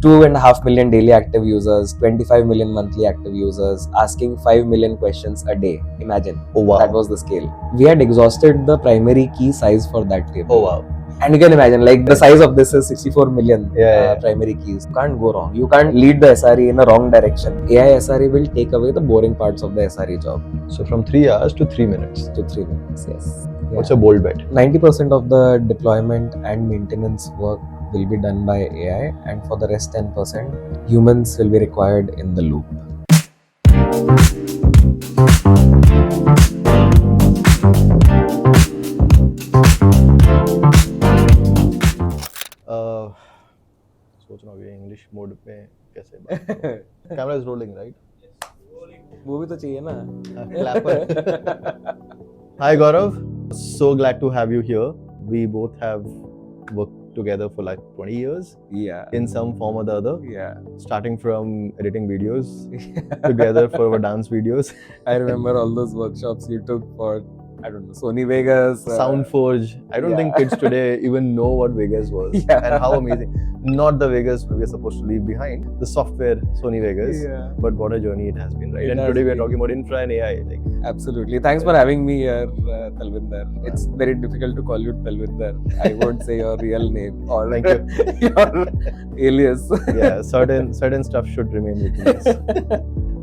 2.5 million daily active users, 25 million monthly active users, asking 5 million questions a day. Imagine. Oh wow. That was the scale. We had exhausted the primary key size for that table. Oh wow. And you can imagine, like, the size of this is 64 million Yeah. primary keys. You can't go wrong. You can't lead the SRE in a wrong direction. AI SRE will take away the boring parts of the SRE job. So from 3 hours to 3 minutes. To 3 minutes, yes. What's a bold bet? 90% of the deployment and maintenance work will be done by AI, and for the rest 10%, humans will be required in the loop. सोच रहा हूँ ये English mode पे कैसे बात करूं. Camera is rolling, right? वो भी तो चाहिए ना. Clapper. Hi Gaurav, so glad to have you here. We both have worked together for like 20 years. Yeah. In some form or the other. Yeah. Starting from editing videos together for our dance videos. I remember all those workshops you took for, I don't know, Sony Vegas. Soundforge. I don't think kids today even know what Vegas was. Yeah. And how amazing. Not the Vegas we were supposed to leave behind. The software Sony Vegas. Yeah. But what a journey it has been, right? It And has today we are been. talking about infra and AI. Like, Absolutely. Thanks for having me here, Talvinder. It's very difficult to call you Talvinder. I won't say your real name or Thank you. your alias. Yeah, certain stuff should remain with us.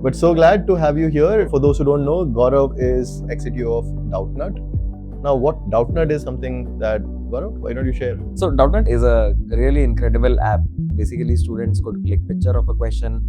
But so glad to have you here. For those who don't know, Gaurav is ex-CTO of Doubtnut. Now, what Doubtnut is something that, Gaurav, why don't you share? So Doubtnut is a really incredible app. Basically, students could click picture of a question,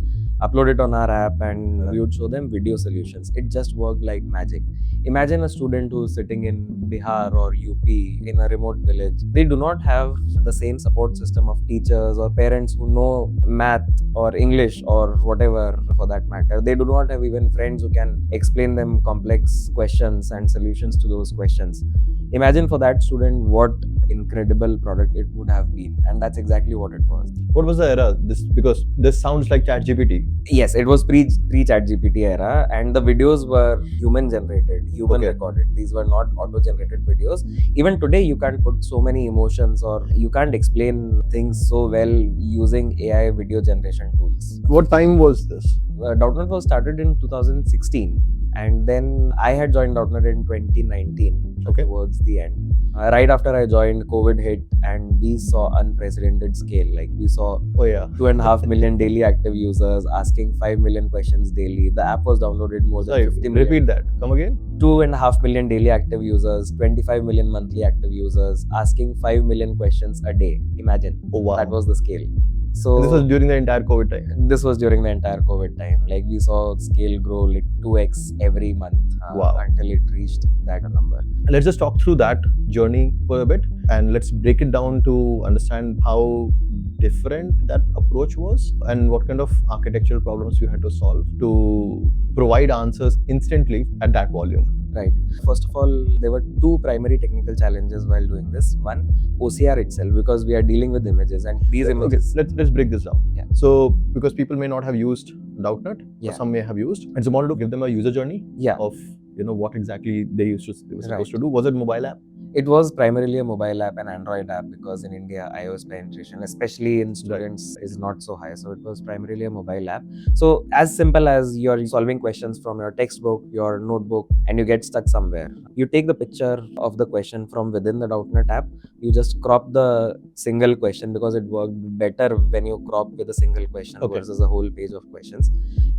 upload it on our app, and we would show them video solutions. It just worked like magic. Imagine a student who's sitting in Bihar or UP in a remote village. They do not have the same support system of teachers or parents who know math or English or whatever for that matter. They do not have even friends who can explain them complex questions and solutions to those questions. Imagine for that student what incredible product it would have been, and that's exactly what it was. What was the era? Because this sounds like ChatGPT. Yes, it was pre ChatGPT era, and the videos were human generated, human recorded. These were not auto generated videos. Even today, you can't put so many emotions or you can't explain things so well using AI video generation tools. What time was this? Doubtnut was started in 2016, and then I had joined Doubtnut in 2019. Towards the end. Right after I joined, COVID hit, and we saw unprecedented scale. Like, we saw 2.5 million daily active users asking 5 million questions daily. The app was downloaded more than 50 million. Repeat that. Come again. 2.5 million daily active users, 25 million monthly active users, asking 5 million questions a day. Imagine. Oh wow. That was the scale. So this was during the entire COVID time. This was during the entire COVID time. Like, we saw scale grow like 2x every month until it reached that number. Let's just talk through that journey for a bit, and let's break it down to understand how different that approach was and what kind of architectural problems you had to solve to provide answers instantly at that volume. Right. First of all, there were two primary technical challenges while doing this. One, OCR itself, because we are dealing with images, and these images. Let's break this down. Yeah. So, because people may not have used Doubtnut, yeah. or some may have used, I just wanted to give them a user journey of what exactly they were supposed to do. Was it mobile app? It was primarily a mobile app and Android app, because in India, iOS penetration, especially in students, is not so high. So it was primarily a mobile app. So as simple as you're solving questions from your textbook, your notebook, and you get stuck somewhere. You take the picture of the question from within the Doubtnut app. You just crop the single question, because it worked better when you crop with a single question versus a whole page of questions.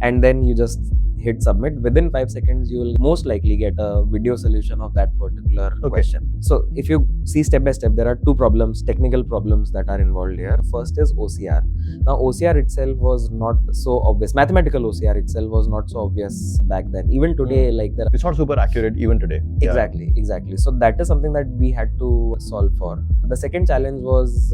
And then you just hit submit. Within 5 seconds, you will most likely get a video solution of that particular question. So if you see step by step, there are two problems, technical problems that are involved here. First is OCR. Now, OCR itself was not so obvious. Mathematical OCR itself was not so obvious back then. Even today, it's not super accurate even today. Exactly. So that is something that we had to solve for. The second challenge was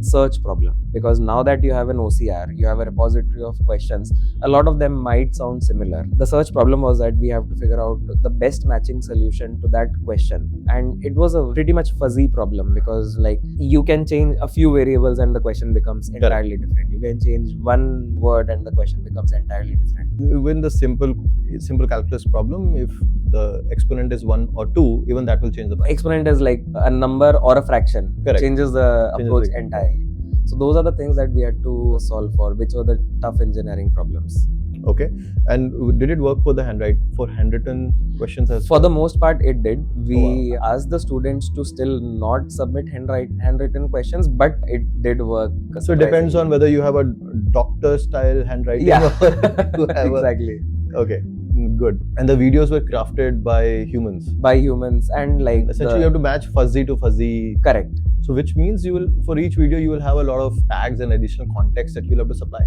search problem, because now that you have an OCR, you have a repository of questions, a lot of them might sound similar. The search problem was that we have to figure out the best matching solution to that question, and it was a pretty much fuzzy problem, because you can change a few variables and the question becomes entirely different. You can change one word and the question becomes entirely different. When the simple calculus problem, if the exponent is 1 or 2, even that will change the problem. Exponent is like a number or a fraction. Changes the approach entirely. So those are the things that we had to solve for, which were the tough engineering problems. Okay. And did it work for the handwritten questions as For well? the most part, it did. We asked the students to still not submit handwritten questions, but it did work. So it depends on whether you have a doctor style handwriting Yeah, or you have exactly. Okay, good. And the videos were crafted by humans. By humans, and like Essentially, you have to match fuzzy to fuzzy. Correct. So which means you will, for each video, you will have a lot of tags and additional context that you'll have to supply.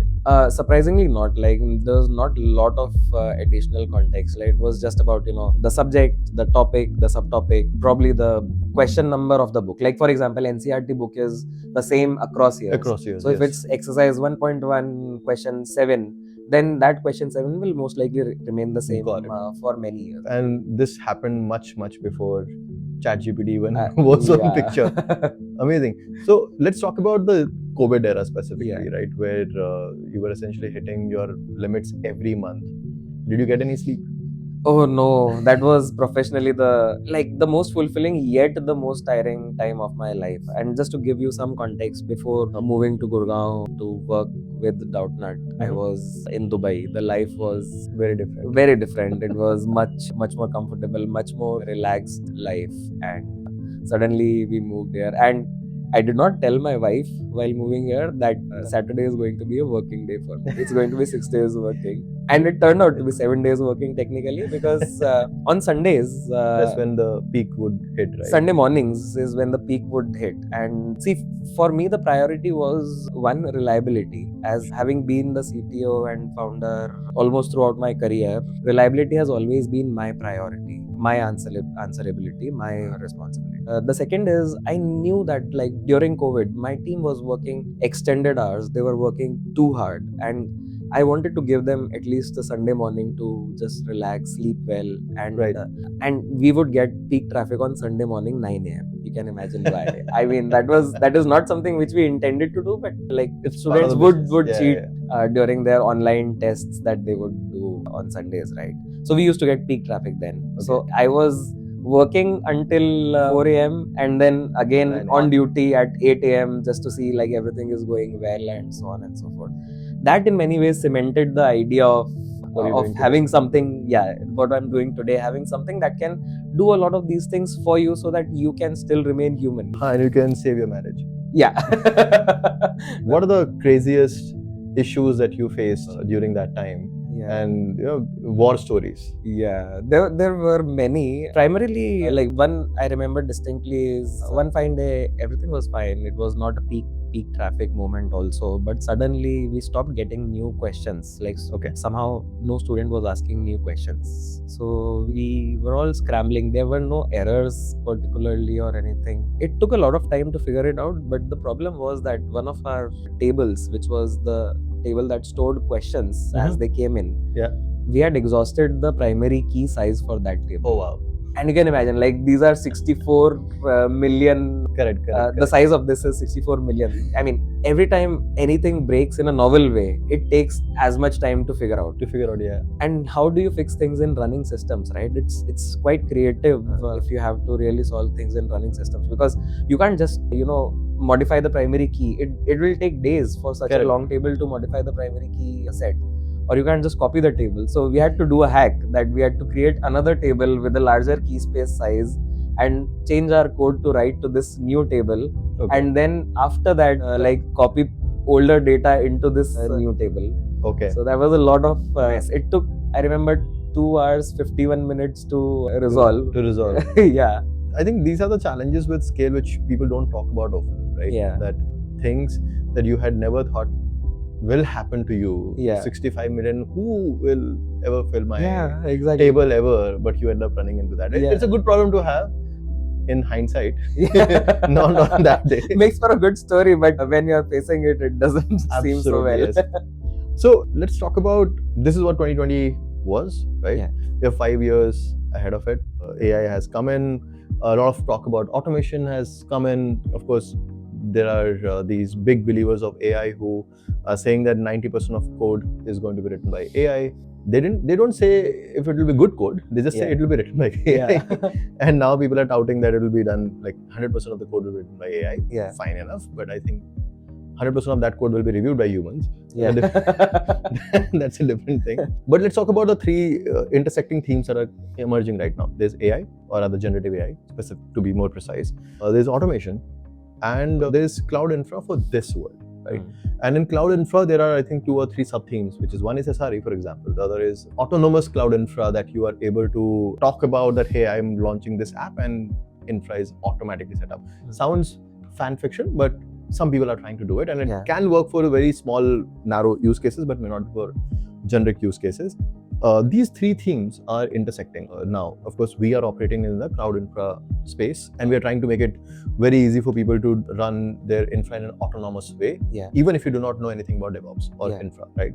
Surprisingly not. Like there's not a lot of additional context. Like it was just about the subject, the topic, the subtopic, probably the question number of the book. Like for example, NCERT book is the same across years. Across years. So if it's exercise 1.1 question 7, then that question 7 will most likely remain the same for many years. And this happened much before ChatGPT even was on picture. Amazing. So let's talk about the COVID era specifically, right? Where you were essentially hitting your limits every month. Did you get any sleep? Oh no, that was professionally the most fulfilling yet the most tiring time of my life. And just to give you some context, before moving to Gurgaon to work with Doubtnut, I was in Dubai. The life was very different. Very different. It was much more comfortable, much more relaxed life. And suddenly we moved here. And I did not tell my wife while moving here that Saturday is going to be a working day for me. It's going to be 6 days working. And it turned out to be 7 days working technically, because on Sundays... that's when the peak would hit, right? Sunday mornings is when the peak would hit. And see, for me, the priority was one, reliability. As having been the CTO and founder almost throughout my career, reliability has always been my priority. My answerability, my responsibility. The second is, I knew that like during COVID, my team was working extended hours. They were working too hard, and I wanted to give them at least a Sunday morning to just relax, sleep well, and and we would get peak traffic on Sunday morning 9 a.m. You can imagine why. I mean, that is not something which we intended to do, but like students would cheat during their online tests that they would do on Sundays, right? So we used to get peak traffic then. Okay. So I was working until 4 a.m. and then again on duty at 8 a.m. just to see like everything is going well and so on and so forth. That in many ways cemented the idea of having something, what I'm doing today, having something that can do a lot of these things for you so that you can still remain human. And you can save your marriage. Yeah. What are the craziest issues that you faced during that time? And war stories. Yeah, there were many. Primarily, like one I remember distinctly is one fine day, everything was fine. It was not a peak traffic moment also, but suddenly we stopped getting new questions. Like somehow no student was asking new questions. So we were all scrambling. There were no errors particularly or anything. It took a lot of time to figure it out, but the problem was that one of our tables, which was the table that stored questions as they came in, we had exhausted the primary key size for that table. Oh wow. And you can imagine, like, these are 64 million. Correct. The size of this is 64 million. I mean, every time anything breaks in a novel way, it takes as much time to figure out. And how do you fix things in running systems, right? It's quite creative if you have to really solve things in running systems, because you can't just, modify the primary key. It will take days for such a long table to modify the primary key set. Or you can't just copy the table. So we had to do a hack that we had to create another table with a larger key space size and change our code to write to this new table. And then after that, copy older data into this new table. So that was a lot of mess. It took, I remember, 2 hours, 51 minutes to resolve. Yeah. I think these are the challenges with scale which people don't talk about often, right? Yeah. That things that you had never thought will happen to you. 65 million, who will ever fill my table ever? But you end up running into that. It's a good problem to have in hindsight. Not on that day. Makes for a good story, but when you're facing it, it doesn't seem so well. Yes. So let's talk about, this is what 2020 was, right? Yeah. We are 5 years ahead of it. AI has come in. A lot of talk about automation has come in. Of course, there are these big believers of AI who are saying that 90% of code is going to be written by AI. They don't say if it will be good code. They just say it will be written by AI. And now people are touting that it will be done, like 100% of the code will be written by AI. Fine enough. But I think 100% of that code will be reviewed by humans. Yeah. That's a different thing. But let's talk about the three intersecting themes that are emerging right now. There's AI, or rather generative AI, to be more precise. There's automation, and there's cloud infra for this world, right? And in cloud infra, there are, I think, 2 or 3 sub-themes, which is one is SRE, for example. The other is autonomous cloud infra, that you are able to talk about that, hey, I'm launching this app and infra is automatically set up. Sounds fan fiction, but some people are trying to do it, and it can work for very small, narrow use cases, but may not for generic use cases. These 3 themes are intersecting now. Of course, we are operating in the cloud infra space, and we are trying to make it very easy for people to run their infra in an autonomous way, even if you do not know anything about DevOps or infra, right?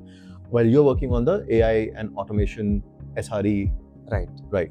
While you're working on the AI and automation SRE. Right.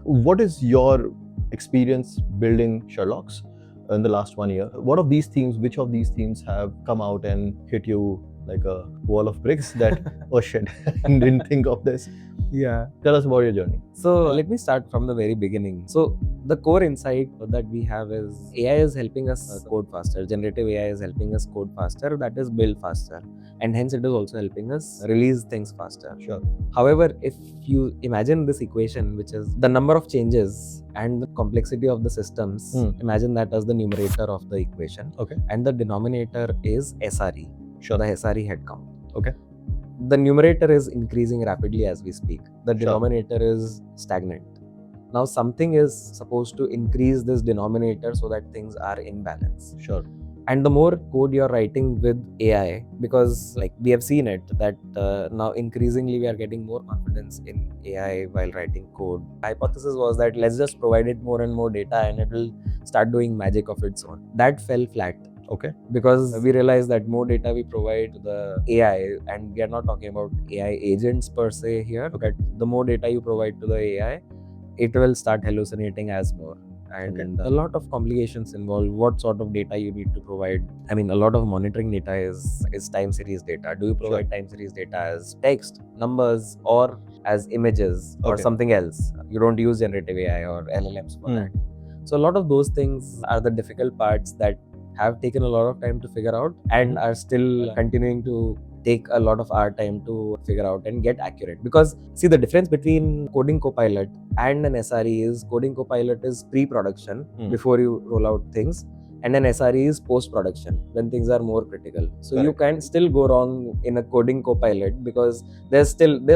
What is your experience building Sherlocks in the last 1 year? Which of these themes have come out and hit you like a wall of bricks that, oh shit, I didn't think of this? Yeah. Tell us about your journey. So let me start from the very beginning. So the core insight that we have is AI is helping us code faster. Generative AI is helping us code faster, that is build faster. And hence it is also helping us release things faster. Sure. However, if you imagine this equation, which is the number of changes and the complexity of the systems, imagine that as the numerator of the equation. Okay. And the denominator is SRE. Sure. The SRE headcount. Okay. The numerator is increasing rapidly as we speak. The denominator is stagnant. Now something is supposed to increase this denominator so that things are in balance. Sure. And the more code you're writing with AI, because like we have seen it, that now increasingly we are getting more confidence in AI while writing code. Hypothesis was that let's just provide it more and more data and it will start doing magic of its own. That fell flat. Okay. Because we realized that more data we provide to the AI, and we are not talking about AI agents per se here, but the more data you provide to the AI, it will start hallucinating as more. And a lot of complications involved. What sort of data you need to provide? I mean, a lot of monitoring data is time series data. Do you provide time series data as text, numbers, or as images, or something else? You don't use generative AI or LLMs for that. So a lot of those things are the difficult parts that have taken a lot of time to figure out, and are still continuing to take a lot of our time to figure out and get accurate. Because see, the difference between coding copilot and an SRE is coding copilot is pre-production before you roll out things, and an SRE is post-production when things are more critical. So you can still go wrong in a coding copilot because there's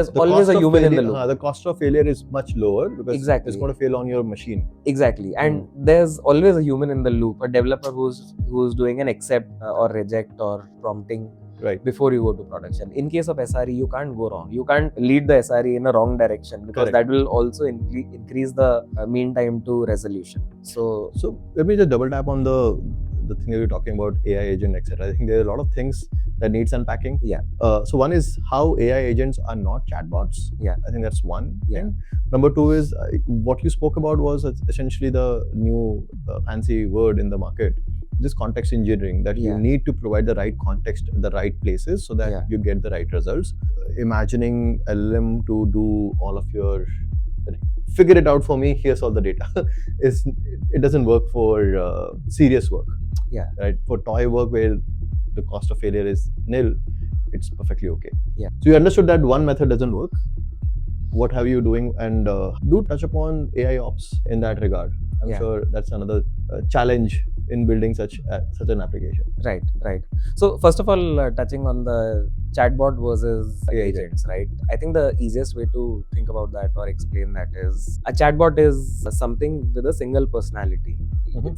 always a human in the loop. The cost of failure is much lower because it's going to fail on your machine. Exactly. And there's always a human in the loop, a developer who's doing an accept or reject or prompting before you go to production. In case of SRE, you can't go wrong. You can't lead the SRE in a wrong direction, because that will also increase the mean time to resolution. So let me just double tap on the thing that you're talking about, AI agent, etc. I think there are a lot of things that needs unpacking. So one is how AI agents are not chatbots. I think that's one thing. Number 2 is what you spoke about was essentially the new fancy word in the market, this context engineering, that you need to provide the right context in the right places so that you get the right results. Imagining LLM to do all of your figure it out for me, here's all the data, it doesn't work for serious work. Right? For toy work where the cost of failure is nil, it's perfectly okay. So you understood that one method doesn't work. What have you doing? And do touch upon AI ops in that regard. I'm sure that's another challenge in building such an application. Right. So first of all, touching on the chatbot versus agents, right? I think the easiest way to think about that or explain that is a chatbot is something with a single personality.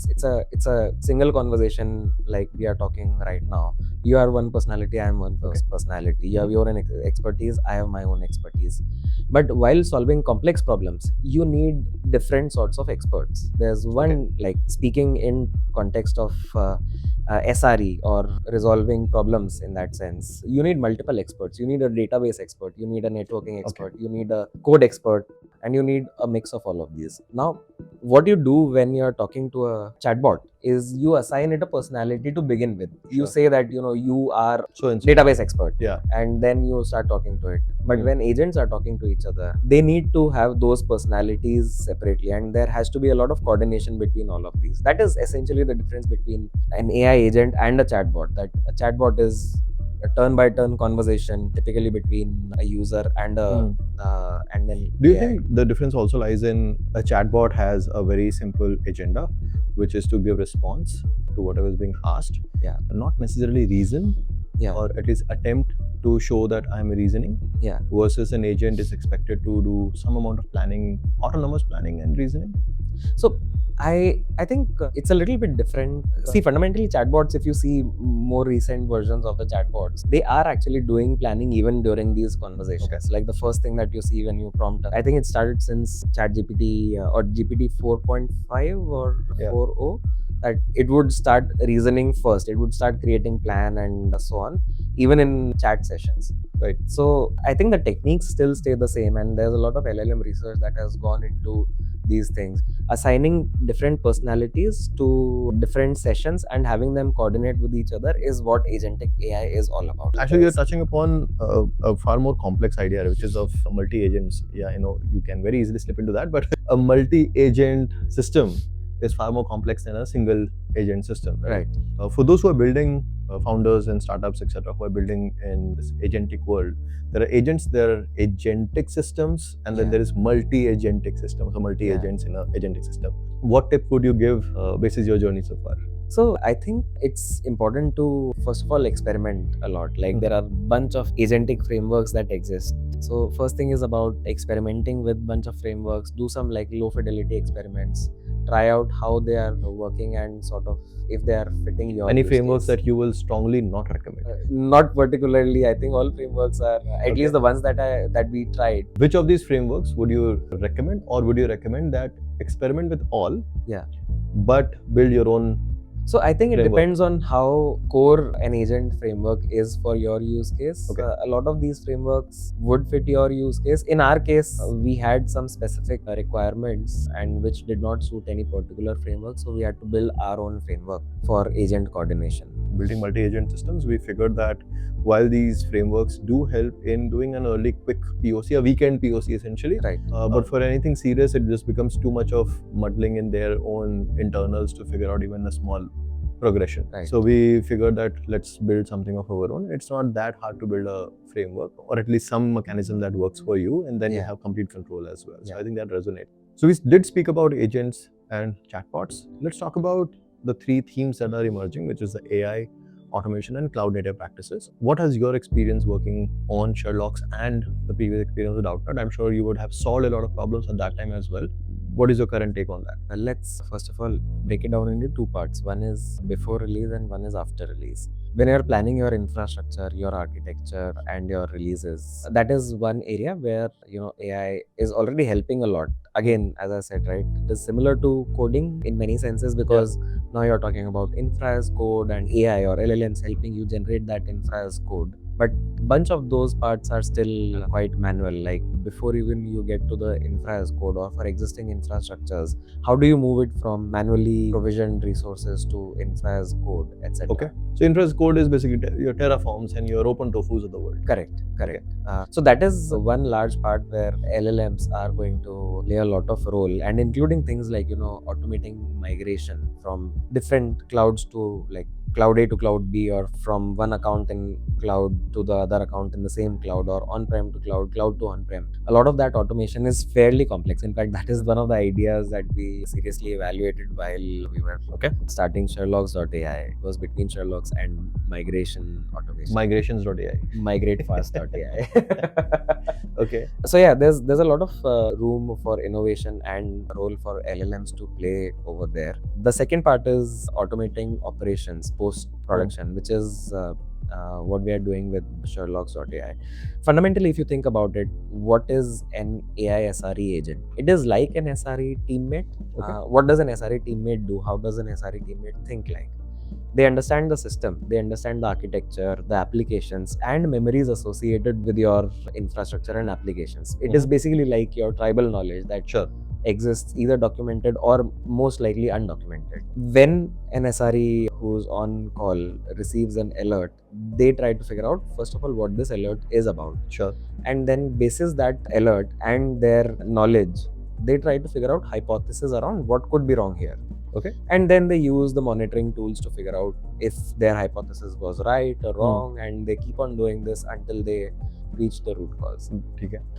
It's a single conversation like we are talking right now. You are one personality, I am one personality. You have your own expertise, I have my own expertise. But while solving complex problems, you need different sorts of experts. There's one, like speaking in context of SRE or resolving problems in that sense, you need multiple experts. You need a database expert, you need a networking expert, you need a code expert, and you need a mix of all of these. Now, what you do when you're talking to a chatbot is you assign it a personality to begin with. You Sure. say that you are So and so. database expert, Yeah. and then you start talking to it. But Hmm. when agents are talking to each other, they need to have those personalities separately, and there has to be a lot of coordination between all of these. That is essentially the difference between an AI agent and a chatbot. That a chatbot is a turn-by-turn conversation, typically between a user and a and then Do you AI. think the difference also lies in a chatbot has a very simple agenda, which is to give response to whatever is being asked, Yeah. not necessarily reason, Yeah. or at least attempt to show that I'm reasoning, Yeah. versus an agent is expected to do some amount of planning, autonomous planning and reasoning? So I think it's a little bit different. See, fundamentally, chatbots, if you see more recent versions of the chatbots, they are actually doing planning even during these conversations. Okay. Like the first thing that you see when you prompt, I think it started since ChatGPT or GPT 4.5 or Yeah. 4.0, that it would start reasoning first. It would start creating plan and so on, even in chat sessions. Right. So I think the techniques still stay the same, and there's a lot of LLM research that has gone into these things, assigning different personalities to different sessions and having them coordinate with each other is what agentic AI is all about. Actually, you're touching upon a far more complex idea, which is of multi-agents. Yeah, you can very easily slip into that, but a multi-agent system is far more complex than a single agent system, right? For those who are building, founders and startups, etc., who are building in this agentic world, there are agents, there are agentic systems, and then there is multi-agentic systems, or multi-agents in an agentic system. What tip would you give basis your journey so far? So I think it's important to first of all experiment a lot. Like there are a bunch of agentic frameworks that exist. So first thing is about experimenting with bunch of frameworks. Do some like low fidelity experiments. Try out how they are working and sort of if they are fitting your Any use frameworks case. that you will strongly not recommend? Not particularly. I think all frameworks are at least the ones that we tried. Which of these frameworks would you recommend, or would you recommend that experiment with all? Yeah. But build your own? So I think it framework depends on how core an agent framework is for your use case. Okay. A lot of these frameworks would fit your use case. In our case, we had some specific requirements and which did not suit any particular framework. So we had to build our own framework for agent coordination. Building multi-agent systems, we figured that while these frameworks do help in doing an early quick POC, a weekend POC essentially, Right. But for anything serious, it just becomes too much of muddling in their own internals to figure out even a small progression. Right. So we figured that let's build something of our own. It's not that hard to build a framework, or at least some mechanism that works for you, and then you have complete control as well. So I think that resonates. So we did speak about agents and chatbots. Let's talk about the three themes that are emerging, which is the AI, automation, and cloud native practices. What has your experience working on Sherlocks and the previous experience with Doubtnut? I'm sure you would have solved a lot of problems at that time as well. What is your current take on that? Let's first of all break it down into two parts. One is before release and one is after release. When you're planning your infrastructure, your architecture, and your releases, that is one area where AI is already helping a lot. Again, as I said, right, it is similar to coding in many senses, because now you're talking about infra as code and AI or LLMs helping you generate that infra as code. But bunch of those parts are still quite manual. Like before even you get to the infra as code or for existing infrastructures, how do you move it from manually provisioned resources to infra as code, etc. Okay. So infra as code is basically your Terraforms and your open tofus of the world. Correct. So that is one large part where LLMs are going to play a lot of role, and including things like automating migration from different clouds to like cloud A to cloud B, or from one account in cloud to the other account in the same cloud, or on-prem to cloud, cloud to on-prem. A lot of that automation is fairly complex. In fact, that is one of the ideas that we seriously evaluated while we were starting Sherlocks.ai. It was between Sherlocks and migration automation. Migrations.ai. Migratefast.ai. Okay. So yeah, there's a lot of room for innovation and role for LLMs to play over there. The second part is automating operations post-production, which is what we are doing with Sherlocks.ai. Fundamentally, if you think about it, what is an AI SRE agent? It is like an SRE teammate. What does an SRE teammate do? How does an SRE teammate think like? They understand the system, they understand the architecture, the applications, and memories associated with your infrastructure and applications. It is basically like your tribal knowledge that exists, either documented or most likely undocumented. When an SRE who's on call receives an alert, they try to figure out, first of all, what this alert is about. And then basis that alert and their knowledge, they try to figure out hypotheses around what could be wrong here. And then they use the monitoring tools to figure out if their hypothesis was right or wrong, and they keep on doing this until they reach the root cause.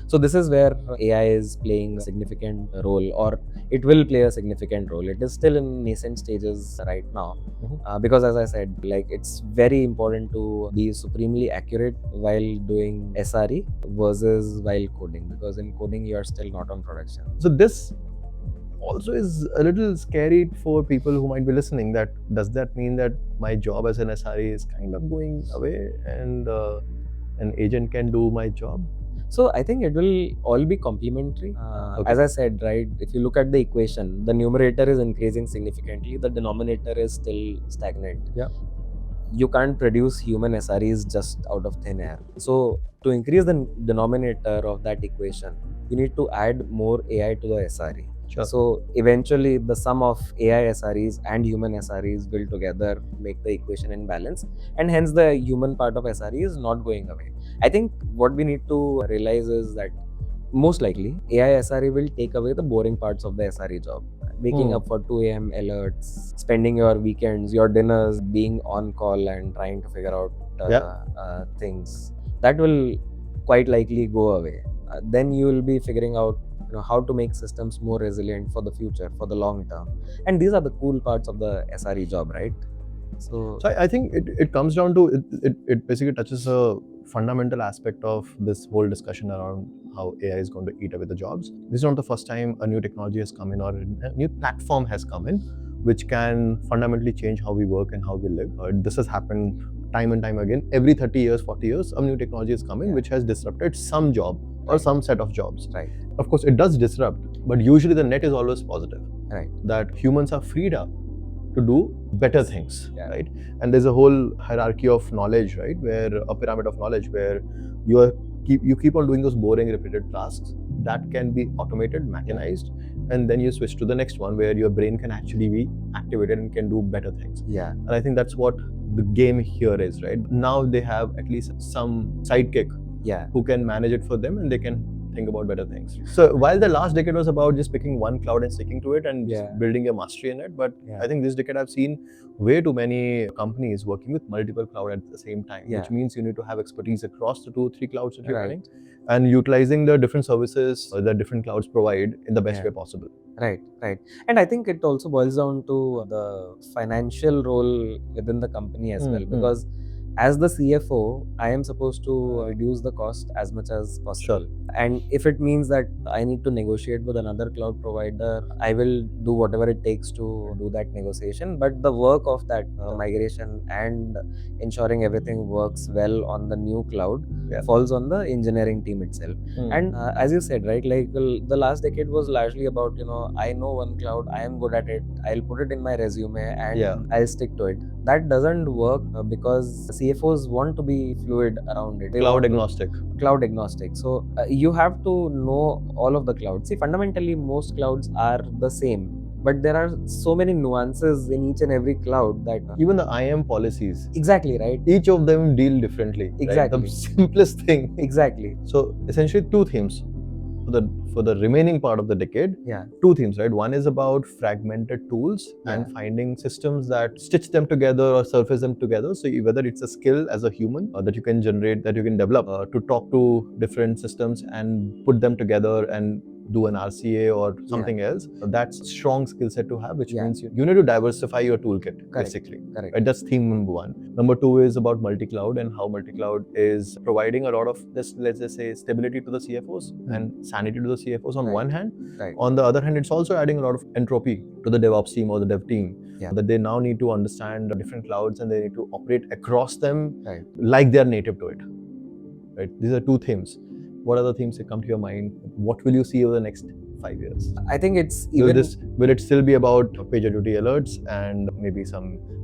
So this is where AI is playing a significant role, or it will play a significant role. It is still in nascent stages right now, because as I said, like, it's very important to be supremely accurate while doing SRE versus while coding, because in coding you are still not on production. So this also is a little scary for people who might be listening. That does that mean that my job as an SRE is kind of going away and an agent can do my job? So I think it will all be complementary. As I said, right, if you look at the equation, the numerator is increasing significantly, the denominator is still stagnant. You can't produce human SREs just out of thin air. So to increase the denominator of that equation, you need to add more AI to the SRE. So eventually the sum of AI SREs and human SREs will together make the equation in balance, and hence the human part of SRE is not going away. I think what we need to realize is that most likely AI SRE will take away the boring parts of the SRE job. Waking up for 2 a.m. alerts, spending your weekends, your dinners, being on call and trying to figure out things, that will quite likely go away. Then you will be figuring out how to make systems more resilient for the future, for the long term. And these are the cool parts of the SRE job, right? So I think it comes down to, it basically touches a fundamental aspect of this whole discussion around how AI is going to eat away the jobs. This is not the first time a new technology has come in or a new platform has come in which can fundamentally change how we work and how we live. This has happened time and time again. Every 30 years, 40 years, a new technology has come in which has disrupted some job or some set of jobs. Of course, it does disrupt, but usually the net is always positive. That humans are freed up to do better things, right? And there's a whole hierarchy of knowledge, right? Where a pyramid of knowledge where you keep on doing those boring, repetitive tasks that can be automated, mechanized, and then you switch to the next one where your brain can actually be activated and can do better things. And I think that's what the game here is, right? Now they have at least some sidekick who can manage it for them, and they can think about better things. So while the last decade was about just picking one cloud and sticking to it and just building a mastery in it, but I think this decade I've seen way too many companies working with multiple clouds at the same time, which means you need to have expertise across the 2-3 clouds that you're running, and utilizing the different services that different clouds provide in the best way possible. Right. And I think it also boils down to the financial role within the company as well, because as the CFO, I am supposed to reduce the cost as much as possible. And if it means that I need to negotiate with another cloud provider, I will do whatever it takes to do that negotiation. But the work of that migration and ensuring everything works well on the new cloud falls on the engineering team itself. And as you said, right, like the last decade was largely about, I know one cloud, I am good at it, I'll put it in my resume and I'll stick to it. That doesn't work because CFOs want to be fluid around it. Cloud agnostic. So you have to know all of the clouds. See, fundamentally, most clouds are the same, but there are so many nuances in each and every cloud that even the IAM policies. Exactly, right? Each of them deal differently. Exactly. Right? The simplest thing. Exactly. So essentially 2 themes. For the remaining part of the decade, 2 themes, right? One is about fragmented tools and finding systems that stitch them together or surface them together. So whether it's a skill as a human that you can generate, that you can develop to talk to different systems and put them together and do an RCA or something else, that's a strong skill set to have, which means you need to diversify your toolkit, basically. Right? That's theme number 1. Number 2 is about multi-cloud and how multi-cloud is providing a lot of this, let's just say, stability to the CFOs and sanity to the CFOs on one hand. On the other hand, it's also adding a lot of entropy to the DevOps team or the dev team, that they now need to understand different clouds and they need to operate across them like they're native to it. Right? These are 2 themes. What other themes that come to your mind? What will you see over the next 5 years? I think it's Will even... this Will it still be about PagerDuty alerts and maybe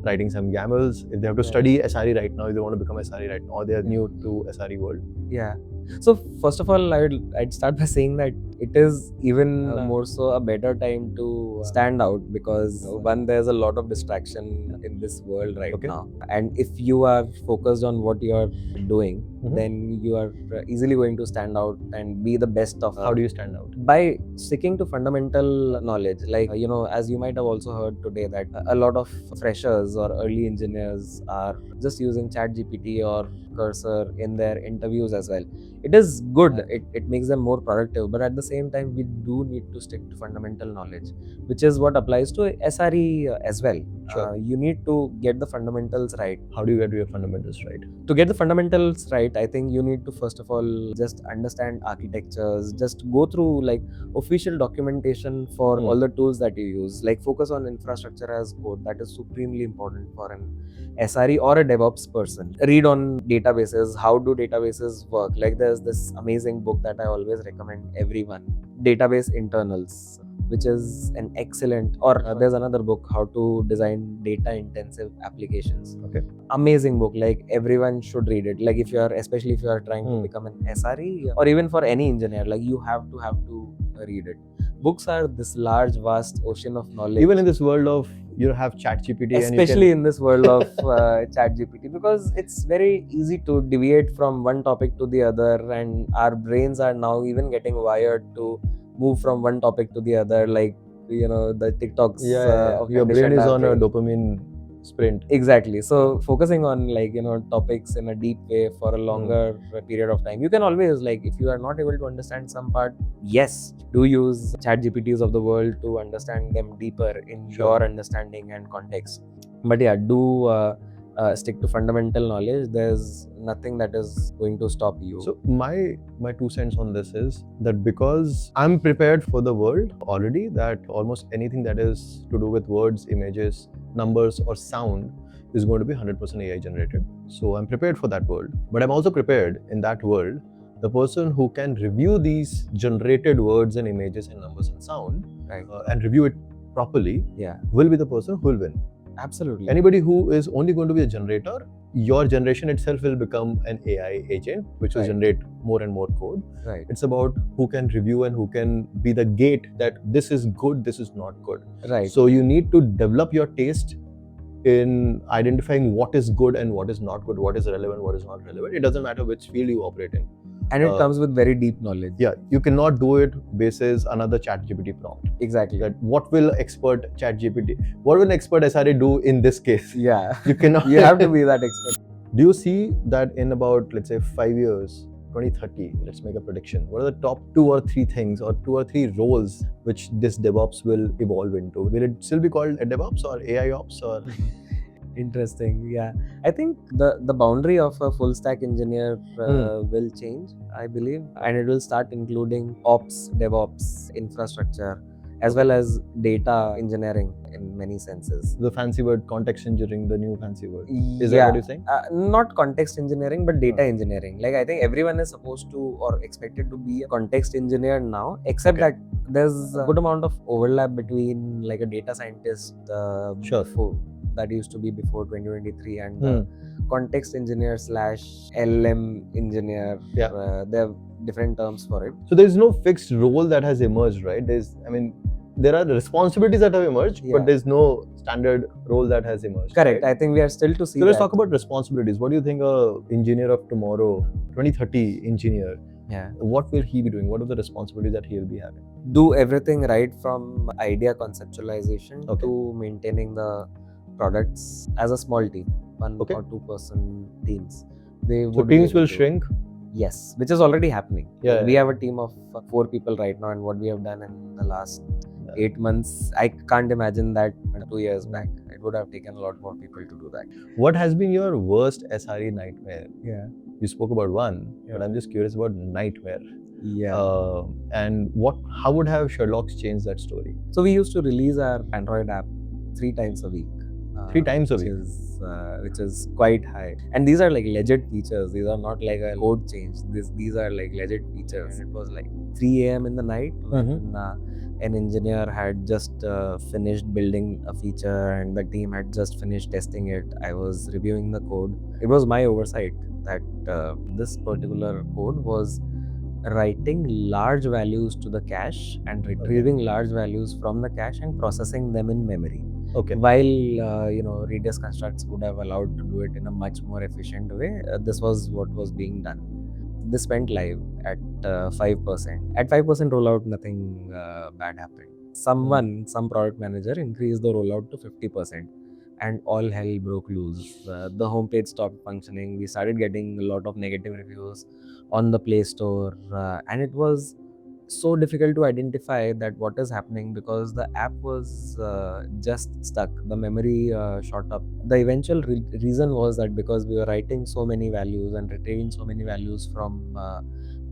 writing some YAMLs? If they have to study SRE right now, if they want to become SRE right now, or they are new to SRE world? Yeah. So first of all, I'd start by saying that it is even more so a better time to stand out, because one, there's a lot of distraction in this world right now, and if you are focused on what you are doing, then you are easily going to stand out and be the best of. How do you stand out? By sticking to fundamental knowledge. Like, as you might have also heard today, that a lot of freshers or early engineers are just using ChatGPT or Cursor in their interviews as well. It is good, it makes them more productive, but at the same time, we do need to stick to fundamental knowledge, which is what applies to SRE as well. Sure. You need to get the fundamentals right. How do you get your fundamentals right? To get the fundamentals right, I think you need to first of all just understand architectures, just go through like official documentation for all the tools that you use, like focus on infrastructure as code. That is supremely important for an SRE or a DevOps person. Read on databases, how do databases work? Like there's this amazing book that I always recommend everyone, Database Internals, which is an excellent, or there's another book, How to Design Data Intensive Applications. Okay. Amazing book, like everyone should read it. Like especially if you are trying to become an SRE, or even for any engineer, like you have to read it. Books are this large, vast ocean of knowledge. Even in this world of, have ChatGPT, especially in this world of ChatGPT, because it's very easy to deviate from one topic to the other, and our brains are now even getting wired to move from one topic to the other, like the TikToks. Of your brain is on a dopamine sprint. Exactly. So focusing on topics in a deep way for a longer period of time. You can always, if you are not able to understand some part, yes, do use ChatGPTs of the world to understand them deeper in your understanding and context. But yeah, do stick to fundamental knowledge. There's nothing that is going to stop you. So my 2 cents on this is that because I'm prepared for the world already, that almost anything that is to do with words, images, numbers or sound is going to be 100% AI generated. So I'm prepared for that world. But I'm also prepared in that world, the person who can review these generated words and images and numbers and sound and review it properly will be the person who will win. Absolutely. Anybody who is only going to be a generator, your generation itself will become an AI agent, which will generate more and more code. Right. It's about who can review and who can be the gate that this is good, this is not good. Right. So you need to develop your taste in identifying what is good and what is not good, what is relevant, what is not relevant. It doesn't matter which field you operate in. And it comes with very deep knowledge. Yeah, you cannot do it basis another ChatGPT prompt. Exactly. That what will expert ChatGPT, what will an expert SRE do in this case? Yeah. You cannot. You have to be that expert. Do you see that in about, let's say, 5 years, 2030, let's make a prediction. What are the top 2 or 3 things or 2 or 3 roles which this DevOps will evolve into? Will it still be called a DevOps or AI Ops or? Interesting. Yeah, I think the boundary of a full stack engineer will change, I believe, and it will start including ops, DevOps, infrastructure, as well as data engineering in many senses. The fancy word context engineering, the new fancy word. Is that what you're saying? Not context engineering, but data engineering. Like I think everyone is supposed to or expected to be a context engineer now, except that there's a good amount of overlap between like a data scientist that used to be before 2023 and context engineer / LM engineer. They have different terms for it. So there's no fixed role that has emerged, right? There are responsibilities that have emerged, but there's no standard role that has emerged. Correct. Right? I think we are still to see. So let's talk about responsibilities. What do you think a engineer of tomorrow, 2030 engineer, what will he be doing? What are the responsibilities that he will be having? Do everything right from idea conceptualization to maintaining the products as a small team, 1 or 2 person teams. So teams will shrink? Yes, which is already happening. We Yeah. have a team of 4 people right now, and what we have done in the last 8 months, I can't imagine that 2 years back. It would have taken a lot more people to do that. What has been your worst SRE nightmare? Yeah. You spoke about one, but I'm just curious about nightmare. Yeah. And how would have Sherlocks changed that story? So we used to release our Android app 3 times a week. 3 times a week. Which is quite high. And these are like legit features. These are not like a code change. These are like legit features. And it was like 3 a.m. in the night when an engineer had just finished building a feature and the team had just finished testing it. I was reviewing the code. It was my oversight that this particular code was writing large values to the cache and retrieving large values from the cache and processing them in memory. Okay. While Redis constructs would have allowed to do it in a much more efficient way, this was what was being done. This went live at 5%. At 5% rollout, nothing bad happened. Some product manager increased the rollout to 50%, and all hell broke loose. The homepage stopped functioning. We started getting a lot of negative reviews on the Play Store, and it was so difficult to identify that what is happening because the app was just stuck. The memory shot up. The eventual reason was that because we were writing so many values and retrieving so many values from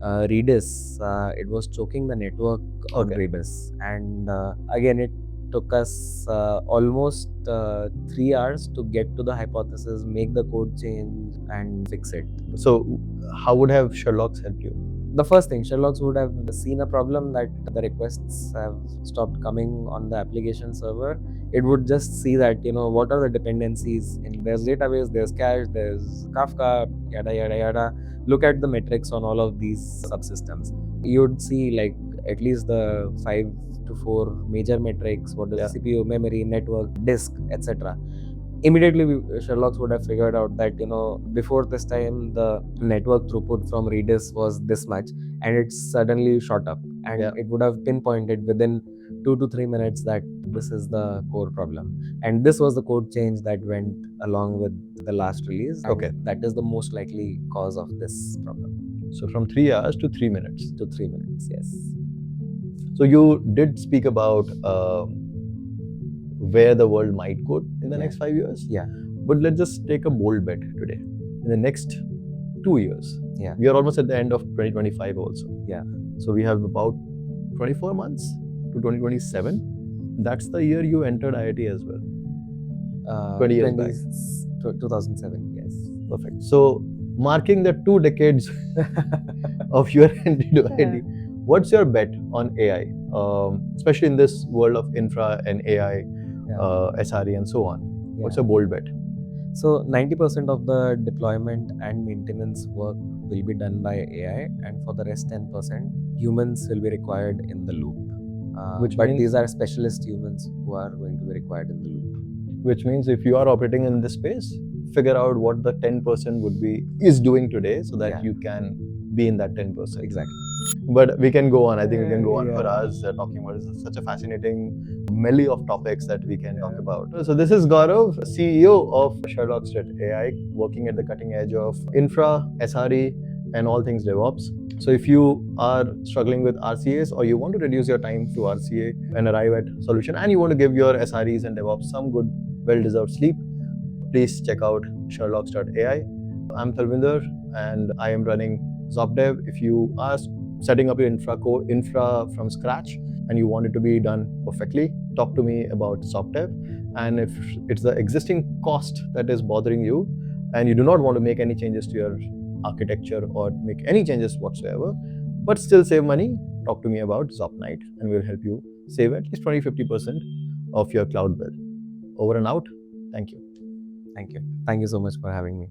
Redis, it was choking the network on Redis. And again, it took us almost 3 hours to get to the hypothesis, make the code change, and fix it. So, how would have Sherlocks helped you? The first thing, Sherlocks would have seen a problem that the requests have stopped coming on the application server. It would just see that, what are the dependencies in there's database, there's cache, there's Kafka, yada, yada, yada. Look at the metrics on all of these subsystems. You'd see like at least the 5 to 4 major metrics, what is CPU, memory, network, disk, etc. Immediately, Sherlocks would have figured out that, before this time, the network throughput from Redis was this much, and it suddenly shot up. And it would have pinpointed within 2 to 3 minutes that this is the core problem. And this was the code change that went along with the last release. Okay. That is the most likely cause of this problem. So, from 3 hours to 3 minutes. To 3 minutes, yes. So, you did speak about where the world might go in the next 5 years. Yeah. But let's just take a bold bet today. In the next 2 years, we are almost at the end of 2025 also. Yeah. So we have about 24 months to 2027. That's the year you entered IIT as well. 20 years back. 2007, yes. Perfect. So marking the 2 decades of your entry to IIT, what's your bet on AI, especially in this world of infra and AI, SRE and so on? What's a bold bet? So 90% of the deployment and maintenance work will be done by AI, and for the rest 10%, humans will be required in the loop. But these are specialist humans who are going to be required in the loop. Which means if you are operating in this space, figure out what the 10% is doing today so that you can be in that 10%. Exactly. But we can go on. I think we can go on for hours talking about it. It's such a fascinating melee of topics that we can talk about. So this is Gaurav, CEO of Sherlocks.ai, working at the cutting edge of infra, SRE, and all things DevOps. So if you are struggling with RCAs or you want to reduce your time to RCA and arrive at solution, and you want to give your SREs and DevOps some good, well-deserved sleep, please check out Sherlocks.ai. I'm Talvinder and I am running ZopDev. If you are setting up your infra from scratch and you want it to be done perfectly, talk to me about ZopDev. And if it's the existing cost that is bothering you and you do not want to make any changes to your architecture or make any changes whatsoever, but still save money, talk to me about ZopDev and we'll help you save at least 20-50% of your cloud bill. Over and out. Thank you. Thank you. Thank you so much for having me.